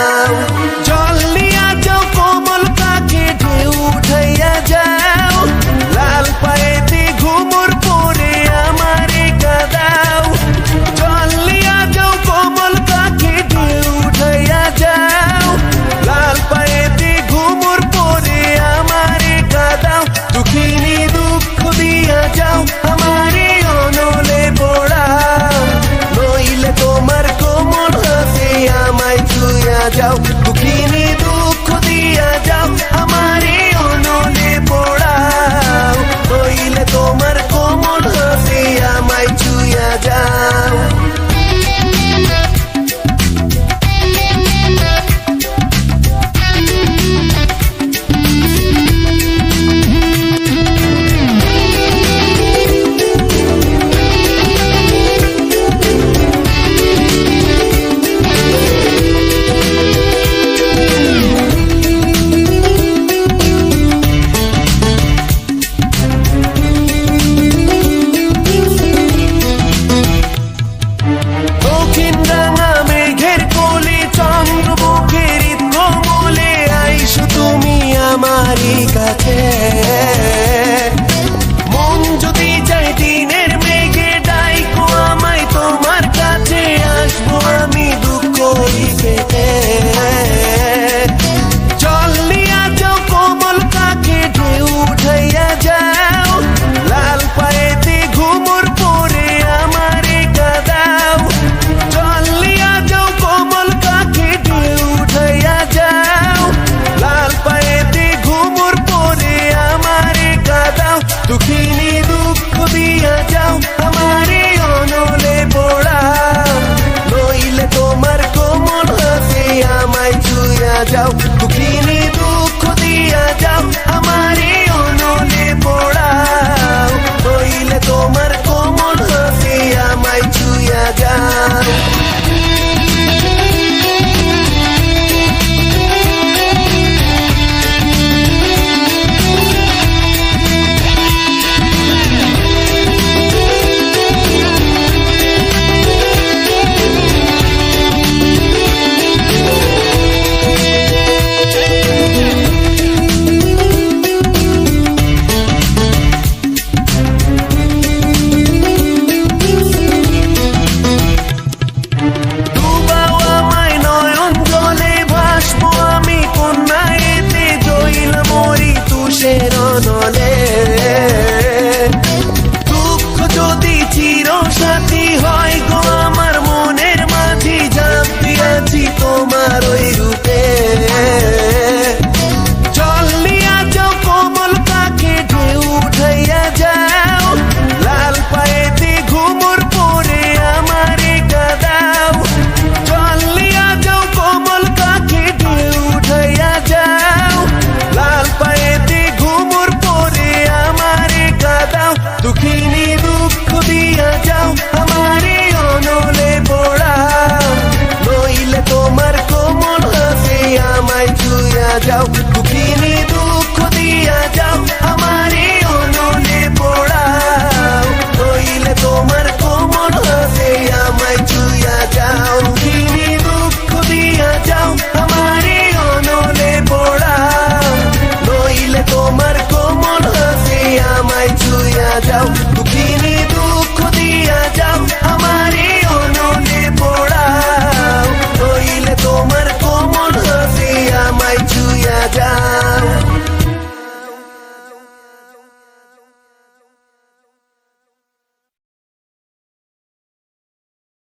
যাও, জল নিয়া যাও কোমল কাকে ঢেউ উঠাইয়া যাও, লাল পায়েতে ঘুমুর পরে আমারে কাদাও। জল নিয়া যাও কোমল কাকে ঢেউ উঠাইয়া যাও, লাল পায়েতে ঘুমুর পরে আমারে কাদাও। দুঃখিনী দুঃখ দিয়া যাও আমারে অনলে পড়াও, নইলে তোমার কোমল হাতে আমায় ছুঁয়া যাও। দুঃখিনী দুঃখ দিয়া যাও আমারে অনলে পড়াও, নইলে তোমার কোমল হাতে আমায় ছুঁয়া যাও। দক্ষিণ রাঙা মেঘের কোলে চন্দ্রমুখের কোমলে আইসো তুমি আমারই কাছে। মন যদি চাই দিনের মেঘে ডাইকো আমায় তোমার কাছে, আসবো আমি দুঃখ পেতে। জল নিয়া যাও কোমল কাকে ঢেউ উঠাইয়া যাও, লাল পায়েতে ঘুমুর পরে আমারে কাদাও। জল নিয়া যাও কোমল কাকে ঢেউ উঠাইয়া যাও, লাল পায়েতে ঘুমুর পরে আমারে কাদাও। দুঃখিনী দুঃখ দিয়া যাও আমারে অনলে পড়াও, নইলে তোমার কোমল হাতে আমায় ছুঁয়া যাও।